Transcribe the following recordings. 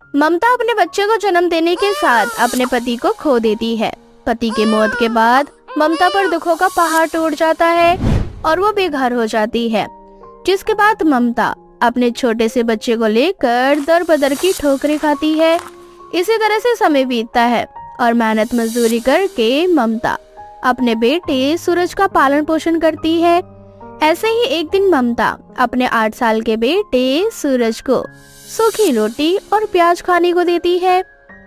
ममता अपने बच्चे को जन्म देने के साथ अपने पति को खो देती है। पति की मौत के बाद ममता पर दुखों का पहाड़ टूट जाता है और वो बेघर हो जाती है। जिसके बाद ममता अपने छोटे से बच्चे को लेकर दर बदर की ठोकरें खाती है। इसी तरह से समय बीतता है और मेहनत मजदूरी करके ममता अपने बेटे सूरज का पालन पोषण करती है। ऐसे ही एक दिन ममता अपने 8 साल के बेटे सूरज को सूखी रोटी और प्याज खाने को देती है।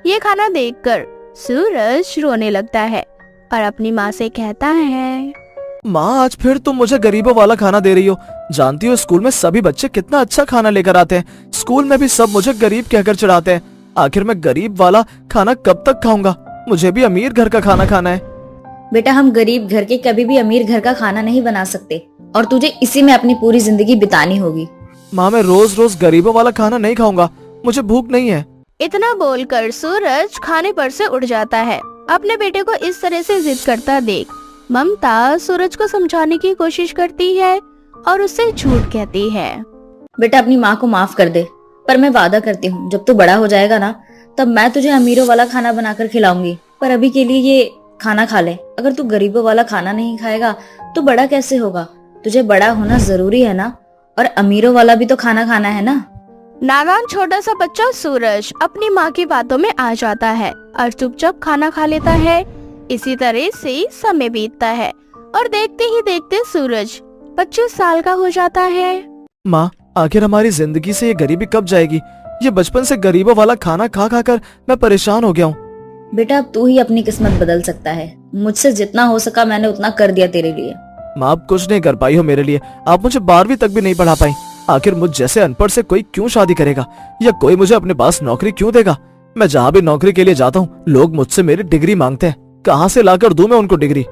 ये खाना देखकर सूरज रोने लगता है और अपनी माँ से कहता है, माँ आज फिर तुम मुझे गरीबों वाला खाना दे रही हो। जानती हो स्कूल में सभी बच्चे कितना अच्छा खाना लेकर आते हैं। स्कूल में भी सब मुझे गरीब कहकर चिढ़ाते हैं। आखिर मैं गरीब वाला खाना कब तक खाऊंगा? मुझे भी अमीर घर का खाना खाना है। बेटा हम गरीब घर के कभी भी अमीर घर का खाना नहीं बना सकते और तुझे इसी में अपनी पूरी जिंदगी बितानी होगी। माँ मैं रोज रोज गरीबों वाला खाना नहीं खाऊंगा, मुझे भूख नहीं है। इतना बोलकर सूरज खाने पर से उठ जाता है। अपने बेटे को इस तरह से जिद करता देख ममता सूरज को समझाने की कोशिश करती है और उससे झूठ कहती है। बेटा अपनी माँ को माफ कर दे, पर मैं वादा करती हूँ जब तू बड़ा हो जाएगा ना तब मैं तुझे अमीरों वाला खाना बनाकर खिलाऊंगी। पर अभी के लिए ये खाना खा ले। अगर तू गरीबों वाला खाना नहीं खाएगा तो बड़ा कैसे होगा? तुझे बड़ा होना जरूरी है ना, और अमीरों वाला भी तो खाना खाना है ना। नादान छोटा सा बच्चा सूरज अपनी माँ की बातों में आ जाता है और चुपचाप खाना खा लेता है। इसी तरह से समय बीतता है और देखते ही देखते सूरज 25 साल का हो जाता है। माँ आखिर हमारी जिंदगी से ये गरीबी कब जाएगी? ये बचपन से गरीबों वाला खाना खा खा कर मैं परेशान हो गया हूँ। बेटा अब तू ही अपनी किस्मत बदल सकता है। मुझसे जितना हो सका मैंने उतना कर दिया तेरे लिए। माँ आप कुछ नहीं कर पाई हो मेरे लिए। आप मुझे 12वीं तक भी नहीं पढ़ा पाई। आखिर मुझ जैसे अनपढ़ से कोई क्यों शादी करेगा, या कोई मुझे अपने पास नौकरी क्यों देगा? मैं जहाँ भी नौकरी के लिए जाता हूँ लोग मुझसे मेरी डिग्री मांगते हैं। कहाँ से लाकर दूं मैं उनको डिग्री?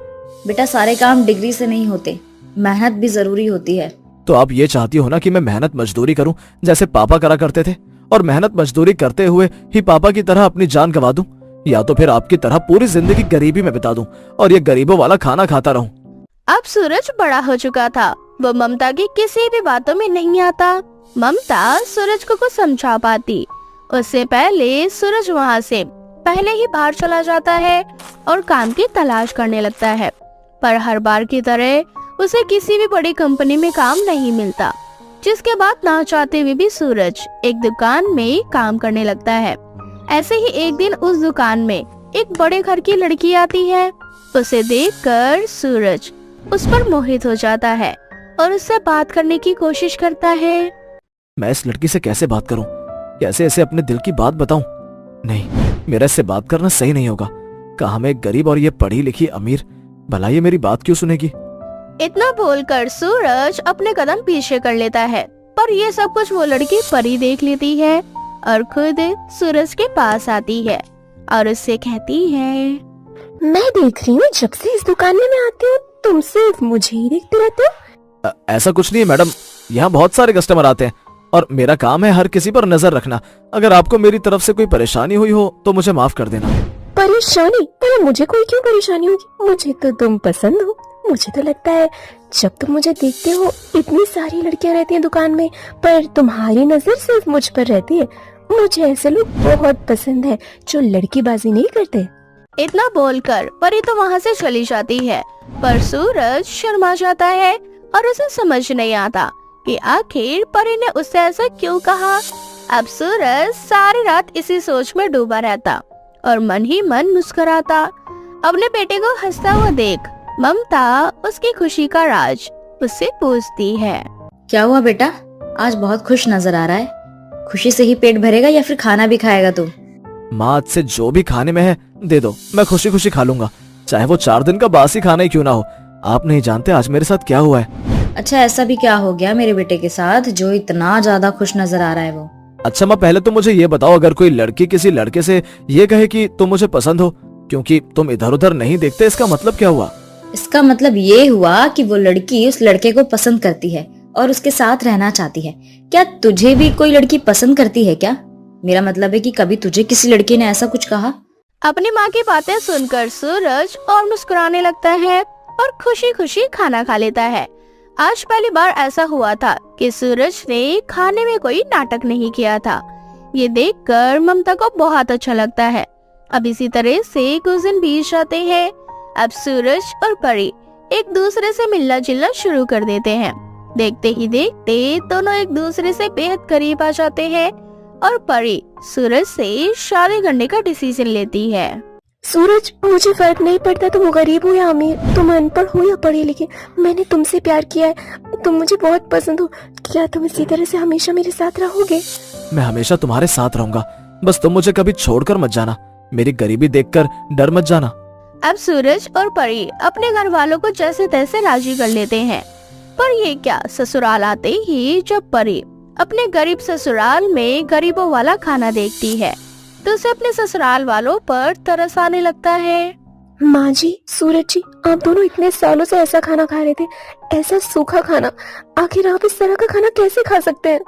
बेटा सारे काम डिग्री से नहीं होते, मेहनत भी जरूरी होती है। तो आप ये चाहती हो ना कि मैं मेहनत मजदूरी करूं जैसे पापा करा करते थे, और मेहनत मजदूरी करते हुए ही पापा की तरह अपनी जान गंवा दूं? या तो फिर आपकी तरह पूरी जिंदगी गरीबी में बिता दूं और ये गरीबों वाला खाना खाता रहूं? अब सूरज बड़ा हो चुका था। वो ममता की किसी भी बातों में नहीं आता। ममता सूरज को कुछ समझा पाती उससे पहले सूरज वहाँ से पहले ही बाहर चला जाता है और काम की तलाश करने लगता है। पर हर बार की तरह उसे किसी भी बड़ी कंपनी में काम नहीं मिलता। जिसके बाद ना चाहते हुए भी सूरज एक दुकान में काम करने लगता है। ऐसे ही एक दिन उस दुकान में एक बड़े घर की लड़की आती है। उसे देखकर सूरज उस पर मोहित हो जाता है और उससे बात करने की कोशिश करता है। मैं इस लड़की से कैसे बात करूं? कैसे इसे अपने दिल की बात बताऊं? नहीं, मेरा इससे बात करना सही नहीं होगा। कहाँ मैं एक गरीब और ये पढ़ी लिखी अमीर, भला ये मेरी बात क्यों सुनेगी? इतना बोलकर सूरज अपने कदम पीछे कर लेता है, पर ये सब कुछ वो लड़की परी देख लेती है और खुद सूरज के पास आती है और उससे कहती है, मैं देख रही हूँ जब से इस दुकान में मैं आती हूँ तुम सिर्फ मुझे ही देखते रहते हो। ऐसा कुछ नहीं है मैडम, यहाँ बहुत सारे कस्टमर आते हैं और मेरा काम है हर किसी पर नजर रखना। अगर आपको मेरी तरफ से कोई परेशानी हुई हो तो मुझे माफ कर देना। परेशानी? अरे मुझे कोई क्यों परेशानी होगी? मुझे तो तुम पसंद हो। मुझे तो लगता है जब तुम मुझे देखते हो इतनी सारी लड़कियां रहती हैं दुकान में, पर तुम्हारी नजर सिर्फ मुझ पर रहती है। मुझे ऐसे लोग बहुत पसंद है जो लड़कीबाजी नहीं करते। इतना बोलकर परी तो वहाँ से चली जाती है, पर सूरज शर्मा जाता है और उसे समझ नहीं आता कि आखिर परी ने उससे ऐसा क्यों कहा। अब सूरज सारी रात इसी सोच में डूबा रहता और मन ही मन मुस्कुराता। अपने बेटे को हंसता हुआ देख ममता उसकी खुशी का राज उससे पूछती है। क्या हुआ बेटा, आज बहुत खुश नजर आ रहा है। खुशी से ही पेट भरेगा या फिर खाना भी खाएगा तू? माँ आज से जो भी खाने में है दे दो, मैं खुशी खुशी खा लूंगा, चाहे वो 4 दिन का बासी खाना ही क्यों ना हो। आप नहीं जानते आज मेरे साथ क्या हुआ है। अच्छा ऐसा भी क्या हो गया मेरे बेटे के साथ जो इतना ज्यादा खुश नजर आ रहा है वो? अच्छा माँ पहले तो मुझे ये बताओ, अगर कोई लड़की किसी लड़के से ये कहे कि तुम मुझे पसंद हो क्योंकि तुम इधर उधर नहीं देखते, इसका मतलब क्या हुआ? इसका मतलब ये हुआ कि वो लड़की उस लड़के को पसंद करती है और उसके साथ रहना चाहती है। क्या तुझे भी कोई लड़की पसंद करती है क्या? मेरा मतलब है कि कभी तुझे किसी लड़की ने ऐसा कुछ कहा? अपनी माँ की बातें सुनकर सूरज और मुस्कुराने लगता है और खुशी खुशी खाना खा लेता है। आज पहली बार ऐसा हुआ था कि सूरज ने खाने में कोई नाटक नहीं किया था। ये देखकर ममता को बहुत अच्छा लगता है। अब इसी तरह से कुछ दिन बीत जाते हैं। अब सूरज और परी एक दूसरे से मिलना जुलना शुरू कर देते हैं। देखते ही देखते दोनों एक दूसरे से बेहद करीब आ जाते हैं और परी सूरज से शादी करने का डिसीजन लेती है। सूरज, मुझे फर्क नहीं पड़ता तुम गरीब हो या अमीर, तुम अनपढ़ हो या पढ़े लिखे, मैंने तुमसे प्यार किया है, तुम मुझे बहुत पसंद हो। क्या तुम इसी तरह से हमेशा मेरे साथ रहोगे? मैं हमेशा तुम्हारे साथ रहूंगा, बस तुम मुझे कभी छोड़कर मत जाना। मेरी गरीबी देखकर डर मत जाना। अब सूरज और परी अपने घर वालों को जैसे तैसे राजी कर लेते हैं। पर ये क्या, ससुराल आते ही जब परी अपने गरीब ससुराल में गरीबों वाला खाना देखती है तो उसे अपने ससुराल वालों पर तरस आने लगता है। माँ जी, सूरज जी, आप दोनों इतने सालों से ऐसा खाना खा रहे थे, ऐसा सूखा खाना, आखिर आप इस तरह का खाना कैसे खा सकते हैं?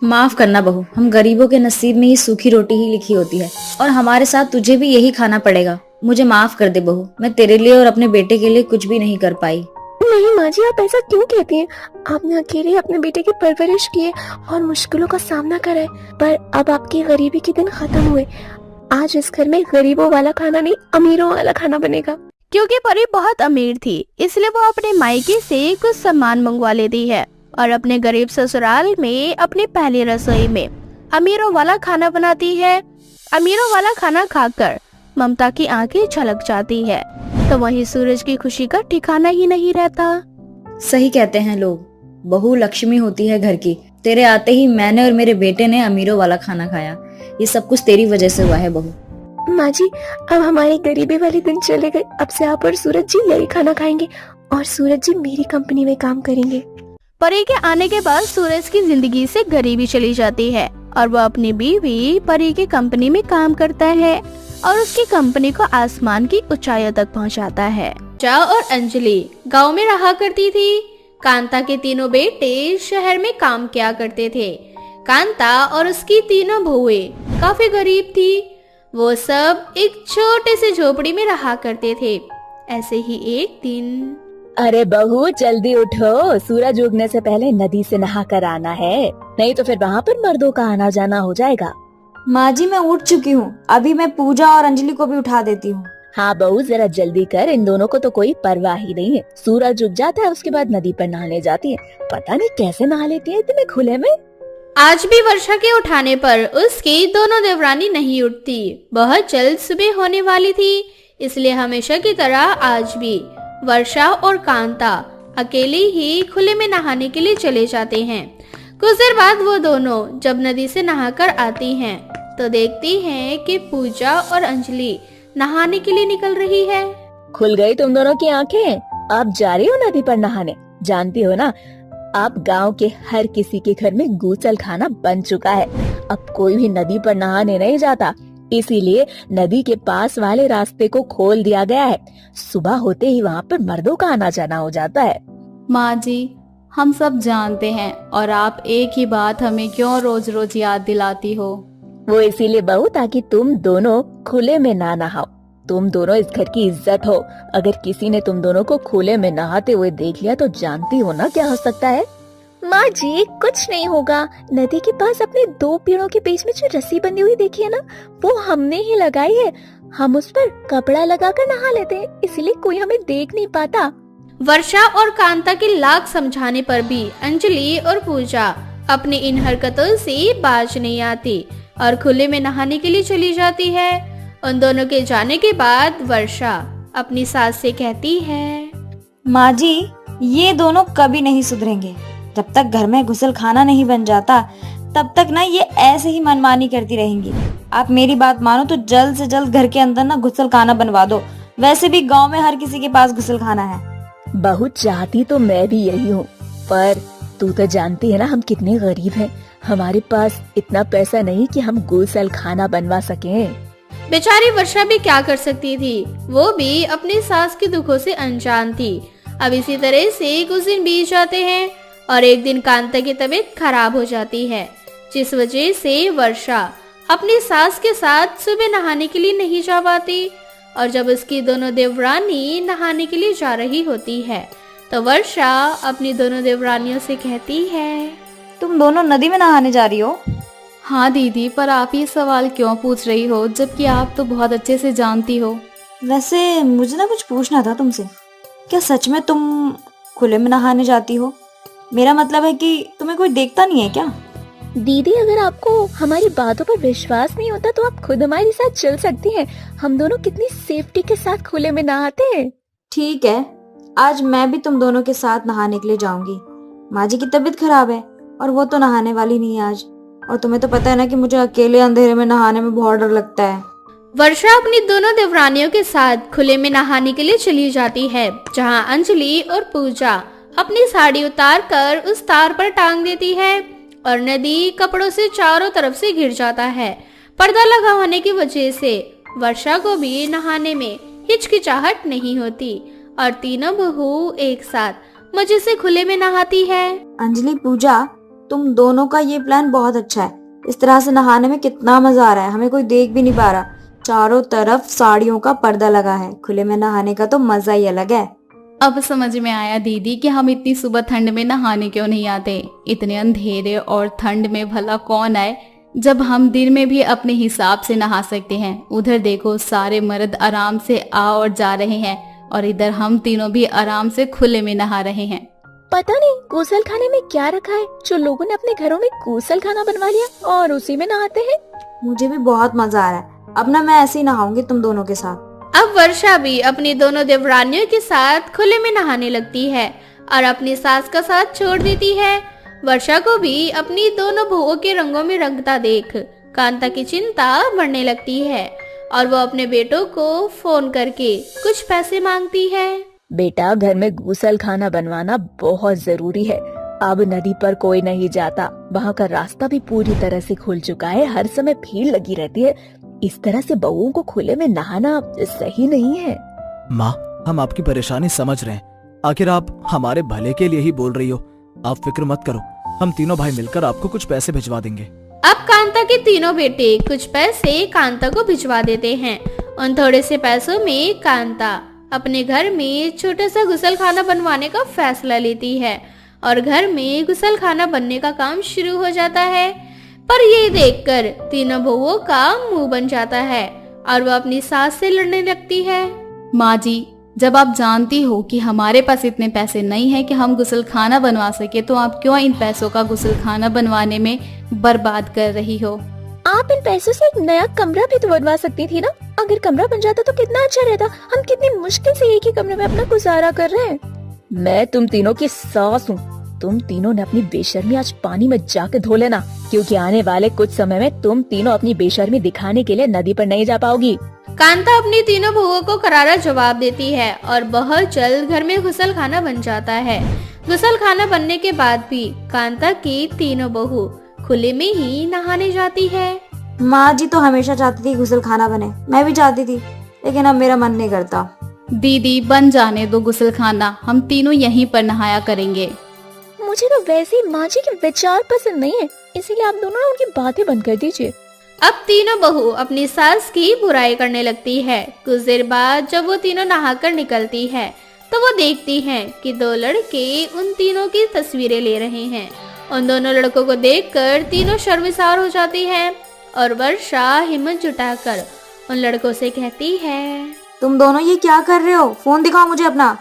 माफ करना बहू, हम गरीबों के नसीब में ही सूखी रोटी ही लिखी होती है और हमारे साथ तुझे भी यही खाना पड़ेगा। मुझे माफ कर दे बहू, मैं तेरे लिए और अपने बेटे के लिए कुछ भी नहीं कर पाई। नहीं माँ जी, आप ऐसा क्यों कहती हैं? आपने अकेले अपने बेटे की परवरिश की है और मुश्किलों का सामना करा है, पर अब आपकी गरीबी के दिन खत्म हुए। आज इस घर में गरीबों वाला खाना नहीं, अमीरों वाला खाना बनेगा। क्योंकि परी बहुत अमीर थी, इसलिए वो अपने मायके से कुछ सामान मंगवा लेती है और अपने गरीब ससुराल में अपनी पहली रसोई में अमीरों वाला खाना बनाती है। अमीरों वाला खाना खाकर ममता की आंखें छलक जाती है, तो वहीं सूरज की खुशी का ठिकाना ही नहीं रहता। सही कहते हैं लोग, बहू लक्ष्मी होती है घर की। तेरे आते ही मैंने और मेरे बेटे ने अमीरों वाला खाना खाया। ये सब कुछ तेरी वजह से हुआ है बहू। माँ जी, अब हमारी गरीबी वाले दिन चले गए। अब से आप और सूरज जी यही खाना खाएंगे और सूरज जी मेरी कंपनी में काम करेंगे। परी के आने के बाद सूरज की जिंदगी से गरीबी चली जाती है और वो अपनी बीवी परी की कंपनी में काम करता है और उसकी कंपनी को आसमान की ऊंचाइयों तक पहुंचाता है। जा और अंजलि गांव में रहा करती थी। कांता के तीनों बेटे शहर में काम किया करते थे। कांता और उसकी तीनों बहुएं काफी गरीब थी। वो सब एक छोटे से झोपड़ी में रहा करते थे। ऐसे ही एक दिन, अरे बहू जल्दी उठो, सूरज उगने से पहले नदी से नहा कर आना है, नहीं तो फिर वहाँ पर मर्दों का आना जाना हो जाएगा। माँ जी, मैं उठ चुकी हूँ, अभी मैं पूजा और अंजलि को भी उठा देती हूँ। हाँ बहू जरा जल्दी कर, इन दोनों को तो कोई परवाह ही नहीं है। सूरज उग जाता है, उसके बाद नदी पर नहाने जाती है। पता नहीं कैसे नहा लेती है इतने खुले में। आज भी वर्षा के उठाने पर उसकी दोनों देवरानी नहीं उठती। बहुत जल्द सुबह होने वाली थी, इसलिए हमेशा की तरह आज भी वर्षा और कांता अकेले ही खुले में नहाने के लिए चले जाते हैं। कुछ देर बाद वो दोनों जब नदी से नहाकर आती हैं, तो देखती हैं कि पूजा और अंजलि नहाने के लिए निकल रही है। खुल गई तुम दोनों की आंखें, अब जा रही हो नदी पर नहाने। जानती हो ना, अब गांव के हर किसी के घर में गूसल खाना बन चुका है। अब कोई भी नदी पर नहाने नहीं जाता, इसीलिए नदी के पास वाले रास्ते को खोल दिया गया है। सुबह होते ही वहाँ पर मर्दों का आना जाना हो जाता है। माँ जी, हम सब जानते हैं, और आप एक ही बात हमें क्यों रोज रोज याद दिलाती हो? वो इसीलिए बहू ताकि तुम दोनों खुले में ना नहाओ। तुम दोनों इस घर की इज्जत हो। अगर किसी ने तुम दोनों को खुले में नहाते हुए देख लिया तो जानती हो ना क्या हो सकता है। माँ जी, कुछ नहीं होगा। नदी के पास अपने दो पेड़ों के बीच में जो रस्सी बंधी हुई देखी है ना, वो हमने ही लगाई है। हम उस पर कपड़ा लगाकर नहा लेते हैं, इसलिए कोई हमें देख नहीं पाता। वर्षा और कांता के लाख समझाने पर भी अंजलि और पूजा अपनी इन हरकतों से बाज नहीं आती और खुले में नहाने के लिए चली जाती है। उन दोनों के जाने के बाद वर्षा अपनी सास से कहती है, माँ जी, ये दोनों कभी नहीं सुधरेंगे। जब तक घर में गुसल खाना नहीं बन जाता तब तक ना ये ऐसे ही मनमानी करती रहेंगी। आप मेरी बात मानो तो जल्द से जल्द घर के अंदर ना गुसल खाना बनवा दो। वैसे भी गांव में हर किसी के पास गुसल खाना है। बहुत चाहती तो मैं भी यही हूँ, पर तू तो जानती है ना हम कितने गरीब हैं। हमारे पास इतना पैसा नहीं कि हम गुसल खाना बनवा सकें। बेचारी वर्षा भी क्या कर सकती थी, वो भी अपनी सास के दुखों से अनजान थी। अब इसी तरह से कुछ दिन बीत जाते हैं और एक दिन कांता की तबीयत खराब हो जाती है, जिस वजह से वर्षा अपनी सास के साथ सुबह नहाने के लिए नहीं जा पाती। और जब उसकी दोनों देवरानी नहाने के लिए जा रही होती है तो वर्षा अपनी दोनों देवरानियों से कहती है, तुम दोनों नदी में नहाने जा रही हो? हाँ दीदी, पर आप ये सवाल क्यों पूछ रही हो जबकि आप तो बहुत अच्छे से जानती हो। वैसे मुझे ना कुछ पूछना था तुमसे। क्या सच में तुम खुले में नहाने जाती हो? मेरा मतलब है कि तुम्हें कोई देखता नहीं है क्या? दीदी, अगर आपको हमारी बातों पर विश्वास नहीं होता तो आप खुद हमारे साथ चल सकती हैं। हम दोनों कितनी सेफ्टी के साथ खुले में नहाते हैं। ठीक है, आज मैं भी तुम दोनों के साथ नहाने के लिए जाऊंगी। माँ जी की तबीयत खराब है और वो तो नहाने वाली नहीं है आज। और तुम्हें तो पता है ना कि मुझे अकेले अंधेरे में नहाने में बहुत डर लगता है। वर्षा अपनी दोनों देवरानियों के साथ खुले में नहाने के लिए चली जाती है, जहां अंजलि और पूजा अपनी साड़ी उतार कर उस तार पर टांग देती है और नदी कपड़ों से चारों तरफ से घिर जाता है। पर्दा लगा होने की वजह से वर्षा को भी नहाने में हिचकिचाहट नहीं होती और तीनों बहू एक साथ मजे से खुले में नहाती है। अंजलि, पूजा, तुम दोनों का ये प्लान बहुत अच्छा है। इस तरह से नहाने में कितना मजा आ रहा है, हमें कोई देख भी नहीं पा रहा। चारों तरफ साड़ियों का पर्दा लगा है। खुले में नहाने का तो मजा ही अलग है। अब समझ में आया दीदी कि हम इतनी सुबह ठंड में नहाने क्यों नहीं आते। इतने अंधेरे और ठंड में भला कौन आए, जब हम दिन में भी अपने हिसाब से नहा सकते हैं। उधर देखो, सारे मर्द आराम से आ और जा रहे हैं और इधर हम तीनों भी आराम से खुले में नहा रहे हैं। पता नहीं गुसल खाने में क्या रखा है जो लोगों ने अपने घरों में गुसल खाना बनवा लिया और उसी में नहाते हैं। मुझे भी बहुत मजा आ रहा है। अब ना मैं ऐसे ही नहाऊंगी तुम दोनों के साथ। अब वर्षा भी अपनी दोनों देवरानियों के साथ खुले में नहाने लगती है और अपनी सास का साथ छोड़ देती है। वर्षा को भी अपनी दोनों बहुओं के रंगों में रंगता देख कांता की चिंता बढ़ने लगती है और वो अपने बेटों को फोन करके कुछ पैसे मांगती है। बेटा, घर में गुसल खाना बनवाना बहुत जरूरी है। अब नदी पर कोई नहीं जाता, वहाँ का रास्ता भी पूरी तरह से खुल चुका है। हर समय भीड़ लगी रहती है। इस तरह से बहुओं को खुले में नहाना सही नहीं है। माँ, हम आपकी परेशानी समझ रहे हैं। आखिर आप हमारे भले के लिए ही बोल रही हो। आप फिक्र मत करो, हम तीनों भाई मिलकर आपको कुछ पैसे भिजवा देंगे। अब कांता के तीनों बेटे कुछ पैसे कांता को भिजवा देते हैं। उन थोड़े से पैसों में कांता अपने घर में छोटा सा गुसल खाना बनवाने का फैसला लेती है और घर में गुसल खाना बनने का काम शुरू हो जाता है। पर ये देखकर तीनों बहुओं का मुंह बन जाता है और वो अपनी सास से लड़ने लगती है। माँ जी, जब आप जानती हो कि हमारे पास इतने पैसे नहीं है कि हम गुसल खाना बनवा सके, तो आप क्यों इन पैसों का गुसल खाना बनवाने में बर्बाद कर रही हो? आप इन पैसों से एक नया कमरा भी तो बनवा सकती थी ना। अगर कमरा बन जाता तो कितना अच्छा रहता। हम कितनी मुश्किल से एक ही कमरे में अपना गुजारा कर रहे हैं। मैं तुम तीनों की सास हूँ। तुम तीनों ने अपनी बेशर्मी आज पानी में जाके धो लेना, क्योंकि आने वाले कुछ समय में तुम तीनों अपनी बेशर्मी दिखाने के लिए नदी पर नहीं जा पाओगी। कांता अपनी तीनों बहुओं को करारा जवाब देती है और बहुत जल्द घर में गुसल खाना बन जाता है। गुसल खाना बनने के बाद भी कांता की तीनों बहू खुले में ही नहाने जाती है। माँ जी तो हमेशा चाहती थी गुसल खाना बने, मैं भी चाहती थी, लेकिन अब मेरा मन नहीं करता। दीदी, बन जाने दो गुसल खाना, हम तीनों यहीं पर नहाया करेंगे। मुझे तो वैसे ही माँ जी के विचार पसंद नहीं है, इसीलिए आप दोनों उनकी बातें बंद कर दीजिए। अब तीनों बहू अपनी सास की बुराई करने लगती है। कुछ देर बाद जब वो तीनों नहाकर निकलती है तो वो देखती हैं कि दो लड़के उन तीनों की तस्वीरें ले रहे हैं। उन दोनों लड़कों को देखकर तीनों शर्मिसार हो जाती हैं और वर्षा हिम्मत जुटाकर उन लड़कों से कहती है, तुम दोनों ये क्या कर रहे हो? फोन दिखाओ मुझे अपना।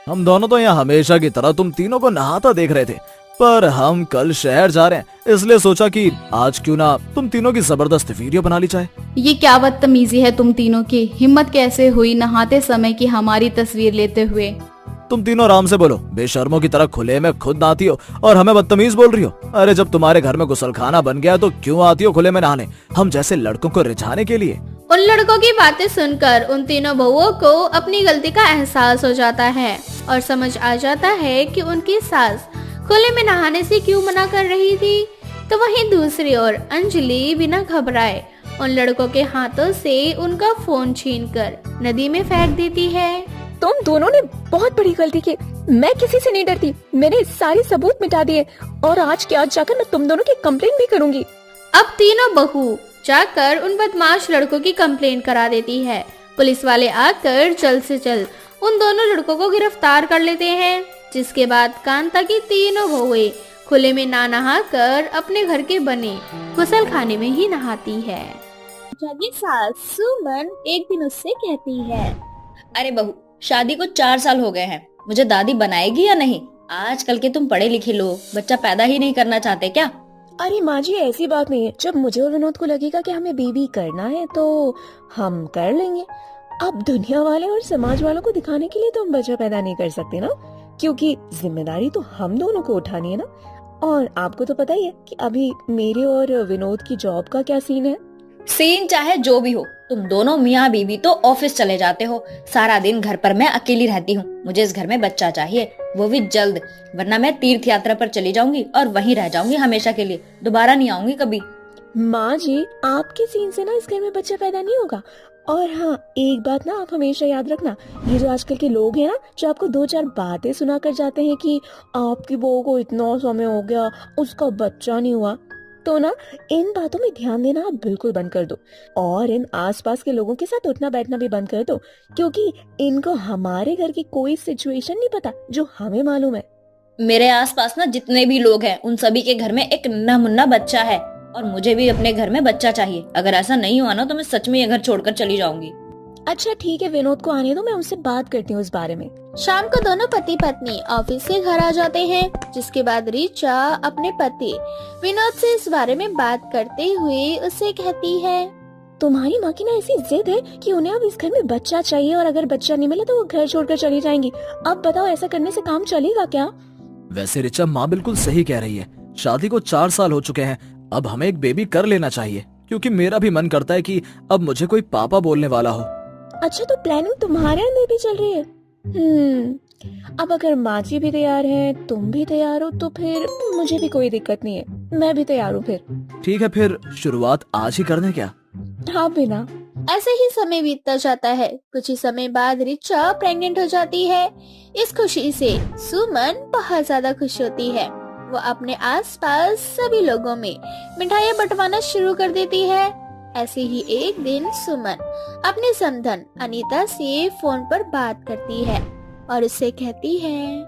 हम दोनों तो यहाँ हमेशा की तरह तुम तीनों को नहाता देख रहे थे, पर हम कल शहर जा रहे हैं, इसलिए सोचा कि आज क्यों ना तुम तीनों की जबरदस्त वीडियो बना ली जाए। ये क्या बदतमीजी है तुम तीनों की? हिम्मत कैसे हुई नहाते समय की हमारी तस्वीर लेते हुए? तुम तीनों आराम से बोलो। बेशर्मों की तरह खुले में खुद नहाती हो और हमें बदतमीज बोल रही हो। अरे जब तुम्हारे घर में गुसलखाना बन गया तो क्यों आती हो खुले में नहाने, हम जैसे लड़कों को रिझाने के लिए? उन लड़कों की बातें सुनकर उन तीनों बहुओं को अपनी गलती का एहसास हो जाता है और समझ आ जाता है कि उनकी सास खुले में नहाने से क्यों मना कर रही थी। तो वहीं दूसरी ओर अंजलि बिना घबराए उन लड़कों के हाथों से उनका फोन छीनकर नदी में फेंक देती है। तुम दोनों ने बहुत बड़ी गलती की। मैं किसी से नहीं डरती। मैंने सारे सबूत मिटा दिए और आज के आज जाकर मैं तुम दोनों की कंप्लेंट भी करूंगी। अब तीनों बहू जाकर उन बदमाश लड़कों की कंप्लेंट करा देती है। पुलिस वाले आकर जल्द से जल्द उन दोनों लड़कों को गिरफ्तार कर लेते हैं, जिसके बाद कांता की तीनों बहुएं खुले में ना नहाकर अपने घर के बने गुसल खाने में ही नहाती है। की सास सुमन एक दिन उससे कहती है, अरे बहू, शादी को 4 साल हो गए हैं, मुझे दादी बनाएगी या नहीं? आजकल के तुम पढ़े लिखे लोग बच्चा पैदा ही नहीं करना चाहते क्या? अरे माँ जी, ऐसी बात नहीं है। जब मुझे और विनोद को लगेगा कि हमें बेबी करना है तो हम कर लेंगे। अब दुनिया वाले और समाज वालों को दिखाने के लिए तो हम बच्चा पैदा नहीं कर सकते ना, क्योंकि जिम्मेदारी तो हम दोनों को उठानी है ना। और आपको तो पता ही है कि अभी मेरे और विनोद की जॉब का क्या सीन है। सीन चाहे जो भी हो, तुम दोनों मियाँ बीवी तो ऑफिस चले जाते हो, सारा दिन घर पर मैं अकेली रहती हूँ। मुझे इस घर में बच्चा चाहिए, वो भी जल्द, वरना मैं तीर्थ यात्रा पर चली जाऊंगी और वहीं रह जाऊंगी हमेशा के लिए, दोबारा नहीं आऊंगी कभी। माँ जी, आपके सीन से ना इस घर में बच्चा पैदा नहीं होगा। और हाँ, एक बात ना आप हमेशा याद रखना, ये जो आजकल के लोग हैं ना, जो आपको 2-4 बातें सुना कर जाते हैं कि आपकी बहू को इतना समय हो गया, उसका बच्चा नहीं हुआ, तो ना इन बातों में ध्यान देना आप बिल्कुल बंद कर दो। और इन आसपास के लोगों के साथ उठना बैठना भी बंद कर दो, क्योंकि इनको हमारे घर की कोई सिचुएशन नहीं पता जो हमें मालूम है। मेरे आसपास ना जितने भी लोग हैं, उन सभी के घर में एक नन्हा मुन्ना बच्चा है, और मुझे भी अपने घर में बच्चा चाहिए। अगर ऐसा नहीं हुआ ना तो मैं सच में ये घर छोड़कर चली जाऊंगी। अच्छा ठीक है, विनोद को आने दो, मैं उनसे बात करती हूँ इस बारे में। शाम को दोनों पति पत्नी ऑफिस से घर आ जाते हैं, जिसके बाद ऋचा अपने पति विनोद से इस बारे में बात करते हुए उसे कहती है, तुम्हारी माँ की ना ऐसी जिद है कि उन्हें अब इस घर में बच्चा चाहिए, और अगर बच्चा नहीं मिला तो वो घर छोड़कर चली जाएंगी। अब बताओ, ऐसा करने से काम चलेगा क्या? वैसे रिचा माँ बिल्कुल सही कह रही है। शादी को 4 साल हो चुके हैं, अब हमें एक बेबी कर लेना चाहिए, क्योंकि मेरा भी मन करता है कि अब मुझे कोई पापा बोलने वाला हो। अच्छा, तो प्लानिंग तुम्हारे अंदर भी चल रही है। अब अगर माँ जी भी तैयार हैं, तुम भी तैयार हो, तो फिर मुझे भी कोई दिक्कत नहीं है, मैं भी तैयार हूँ। फिर ठीक है, फिर शुरुआत आज ही कर दें क्या? हाँ बिना। ऐसे ही समय बीतता जाता है। कुछ ही समय बाद ऋचा प्रेग्नेंट हो जाती है। इस खुशी से सुमन बहुत ज्यादा खुश होती है। वो अपने आसपास सभी लोगों में मिठाइयाँ बंटवाना शुरू कर देती है। ऐसे ही एक दिन सुमन अपने समधन अनीता से फोन पर बात करती है और उससे कहती है,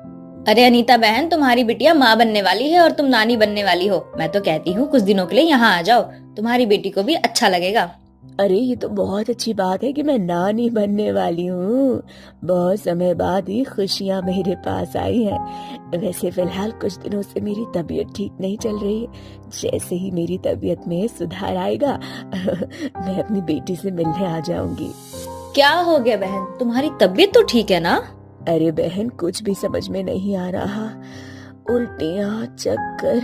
अरे अनीता बहन, तुम्हारी बिटिया माँ बनने वाली है और तुम नानी बनने वाली हो। मैं तो कहती हूँ कुछ दिनों के लिए यहाँ आ जाओ, तुम्हारी बेटी को भी अच्छा लगेगा। अरे ये तो बहुत अच्छी बात है कि मैं नानी बनने वाली हूँ। बहुत समय बाद ही खुशियाँ मेरे पास आई हैं। वैसे फिलहाल कुछ दिनों से मेरी तबीयत ठीक नहीं चल रही है। जैसे ही मेरी तबीयत में सुधार आएगा मैं अपनी बेटी से मिलने आ जाऊंगी। क्या हो गया बहन, तुम्हारी तबीयत तो ठीक है ना? अरे बहन, कुछ भी समझ में नहीं आ रहा। उल्टियाँ, चक्कर,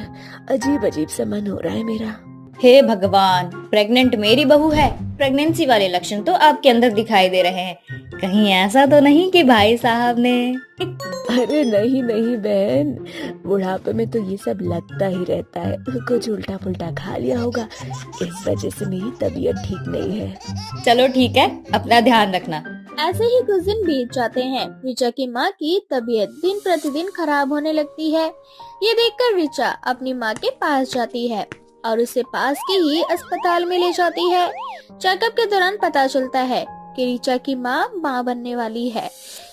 अजीब अजीब सा मन हो रहा है मेरा। हे भगवान, प्रेग्नेंट मेरी बहू है। प्रेगनेंसी वाले लक्षण तो आपके अंदर दिखाई दे रहे हैं। कहीं ऐसा तो नहीं कि भाई साहब ने? अरे नहीं नहीं बहन, बुढ़ापे में तो ये सब लगता ही रहता है। कुछ उल्टा पुल्टा खा लिया होगा, इस वजह से मेरी तबीयत ठीक नहीं है। चलो ठीक है, अपना ध्यान रखना। ऐसे ही कुछ दिन बीत जाते हैं। ऋचा की माँ की तबीयत दिन प्रतिदिन खराब होने लगती है। ये देखकर ऋचा अपनी माँ के पास जाती है और उसे पास के ही अस्पताल में ले जाती है। चेकअप के दौरान पता चलता है कि ऋचा की माँ बनने वाली है।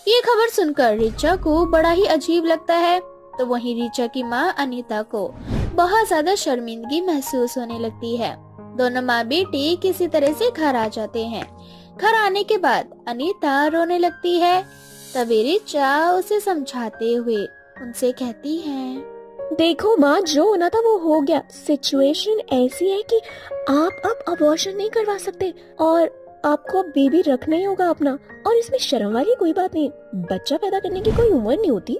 ये खबर सुनकर ऋचा को बड़ा ही अजीब लगता है। तो वहीं ऋचा की माँ अनीता को बहुत ज्यादा शर्मिंदगी महसूस होने लगती है। दोनों माँ बेटी किसी तरह से घर आ जाते हैं। घर आने के बाद अनीता रोने लगती है। तभी ऋचा उसे समझाते हुए उनसे कहती है, देखो माँ, जो होना था वो हो गया। सिचुएशन ऐसी है कि आप अब अबॉर्शन नहीं करवा सकते और आपको अब बेबी रखना ही होगा अपना। और इसमें शर्म वाली कोई बात नहीं, बच्चा पैदा करने की कोई उम्र नहीं होती।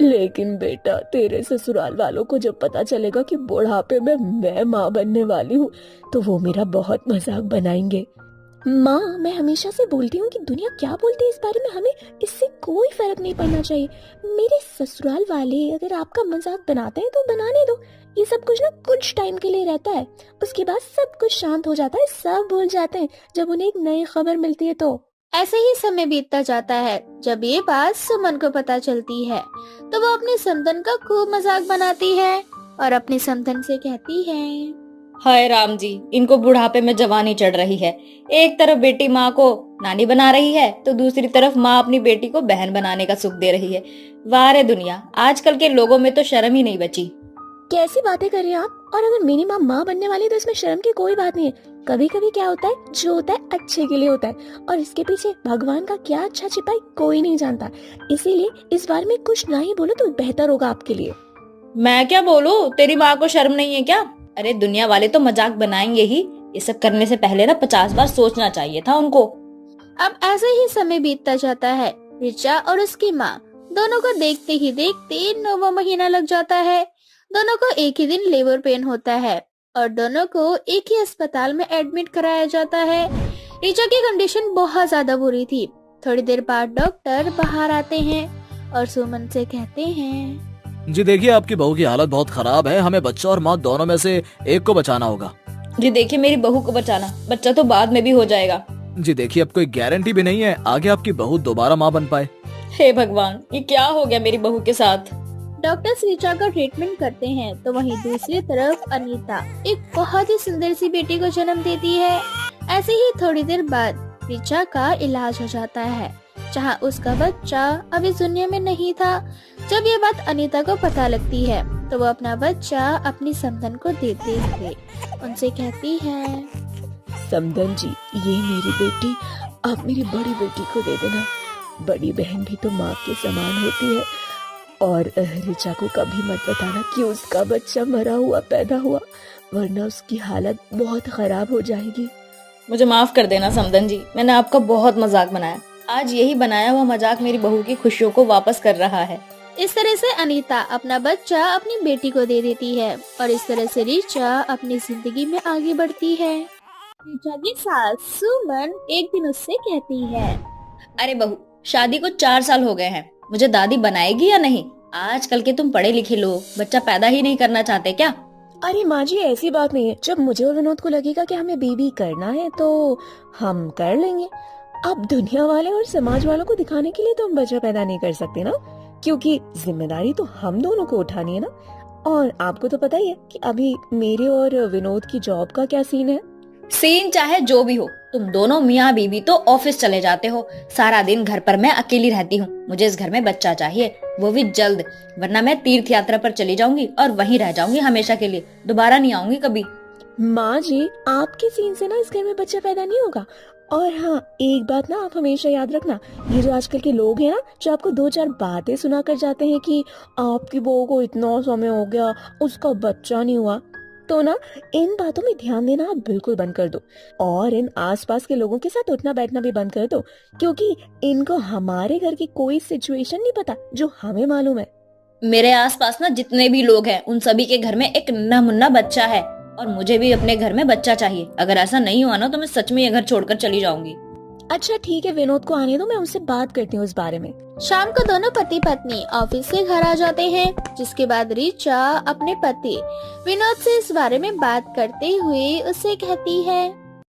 लेकिन बेटा, तेरे ससुराल वालों को जब पता चलेगा कि बुढ़ापे में मैं माँ बनने वाली हूँ तो वो मेरा बहुत मजाक बनाएंगे। माँ, मैं हमेशा से बोलती हूँ कि दुनिया क्या बोलती है इस बारे में हमें इससे कोई फर्क नहीं पड़ना चाहिए। मेरे ससुराल वाले अगर आपका मजाक बनाते हैं तो बनाने दो। ये सब कुछ ना कुछ टाइम के लिए रहता है, उसके बाद सब कुछ शांत हो जाता है, सब भूल जाते हैं जब उन्हें एक नई खबर मिलती है। तो ऐसे ही समय बीतता जाता है। जब ये बात सुमन को पता चलती है तो वो अपने समधन का खूब मजाक बनाती है और अपने समधन से कहती है, हाय राम जी, इनको बुढ़ापे में जवानी चढ़ रही है। एक तरफ बेटी माँ को नानी बना रही है तो दूसरी तरफ माँ अपनी बेटी को बहन बनाने का सुख दे रही है। वाह रे दुनिया, आजकल के लोगों में तो शर्म ही नहीं बची। कैसी बातें कर रहे हैं आप? और अगर मेरी माँ बनने वाली है तो इसमें शर्म की कोई बात नहीं है। कभी कभी क्या होता है, जो होता है अच्छे के लिए होता है, और इसके पीछे भगवान का क्या अच्छा छिपा है कोई नहीं जानता। इसीलिए इस बार में कुछ ना ही बोलो तो बेहतर होगा आपके लिए। मैं क्या बोलूं, तेरी माँ को शर्म नहीं है क्या? अरे दुनिया वाले तो मजाक बनाएंगे ही, ये सब करने से पहले ना 50 बार सोचना चाहिए था उनको। अब ऐसे ही समय बीतता जाता है। रिचा और उसकी माँ दोनों को देखते ही देखते 9वां महीना लग जाता है। दोनों को एक ही दिन लेबर पेन होता है और दोनों को एक ही अस्पताल में एडमिट कराया जाता है। रिचा की कंडीशन बहुत ज्यादा बुरी थी। थोड़ी देर बाद डॉक्टर बाहर आते हैं और सुमन से कहते हैं, जी देखिए, आपकी बहू की हालत बहुत खराब है, हमें बच्चा और माँ दोनों में से एक को बचाना होगा। जी देखिए, मेरी बहू को बचाना, बच्चा तो बाद में भी हो जाएगा। जी देखिए, अब कोई गारंटी भी नहीं है आगे आपकी बहू दोबारा माँ बन पाए। हे भगवान, ये क्या हो गया मेरी बहू के साथ। डॉक्टर्स रिचा का ट्रीटमेंट करते हैं तो वहीं दूसरी तरफ अनीता एक बहुत ही सुंदर सी बेटी को जन्म देती है। ऐसे ही थोड़ी देर बाद रिचा का इलाज हो जाता है, जहां उसका बच्चा अभी इस दुनिया में नहीं था। जब ये बात अनीता को पता लगती है तो वो अपना बच्चा अपनी समधन को देते हुए उनसे कहती है, समधन जी, ये मेरी बेटी आप मेरी बड़ी बेटी को दे देना। बड़ी बहन भी तो माँ के समान होती है। और रिचा को कभी मत बताना कि उसका बच्चा मरा हुआ पैदा हुआ, वरना उसकी हालत बहुत खराब हो जाएगी। मुझे माफ कर देना समधन जी, मैंने आपका बहुत मजाक बनाया। आज यही बनाया हुआ मजाक मेरी बहू की खुशियों को वापस कर रहा है। इस तरह से अनीता अपना बच्चा अपनी बेटी को दे देती है और इस तरह से रिचा अपनी जिंदगी में आगे बढ़ती है। रिचा की सास सुमन एक दिन उससे कहती है, अरे बहू, शादी को 4 साल हो गए हैं, मुझे दादी बनाएगी या नहीं? आजकल के तुम पढ़े लिखे लोग बच्चा पैदा ही नहीं करना चाहते क्या? अरे माँ जी, ऐसी बात नहीं है। जब मुझे और विनोद को लगेगा कि हमें बेबी करना है तो हम कर लेंगे। अब दुनिया वाले और समाज वालों को दिखाने के लिए तो हम बच्चा पैदा नहीं कर सकते ना, क्योंकि जिम्मेदारी तो हम दोनों को उठानी है ना। और आपको तो पता ही है कि अभी मेरे और विनोद की जॉब का क्या सीन है। सीन चाहे जो भी हो, तुम दोनों मियाँ बीवी तो ऑफिस चले जाते हो, सारा दिन घर पर मैं अकेली रहती हूँ। मुझे इस घर में बच्चा चाहिए, वो भी जल्द, वरना मैं तीर्थ यात्रा पर चली जाऊंगी और वहीं रह जाऊंगी हमेशा के लिए, दोबारा नहीं आऊंगी कभी। माँ जी, आपके सीन से ना इस घर में बच्चा पैदा नहीं होगा। और हाँ, एक बात ना आप हमेशा याद रखना, ये जो आजकल के लोग हैं ना, जो आपको 2-4 बातें सुना कर जाते हैं कि आपकी बहू को इतना समय हो गया, उसका बच्चा नहीं हुआ, तो ना इन बातों में ध्यान देना आप बिल्कुल बंद कर दो। और इन आसपास के लोगों के साथ उठना बैठना भी बंद कर दो, क्योंकि इनको हमारे घर की कोई सिचुएशन नहीं पता जो हमें मालूम है। मेरे आसपास ना जितने भी लोग हैं, उन सभी के घर में एक नन्हा मुन्ना बच्चा है और मुझे भी अपने घर में बच्चा चाहिए। अगर ऐसा नहीं हुआ ना तो मैं सच में ये घर छोड़कर चली जाऊंगी। अच्छा ठीक है, विनोद को आने दो, मैं उनसे बात करती हूँ इस बारे में। शाम को दोनों पति पत्नी ऑफिस से घर आ जाते हैं, जिसके बाद रिचा अपने पति विनोद से इस बारे में बात करते हुए उससे कहती है,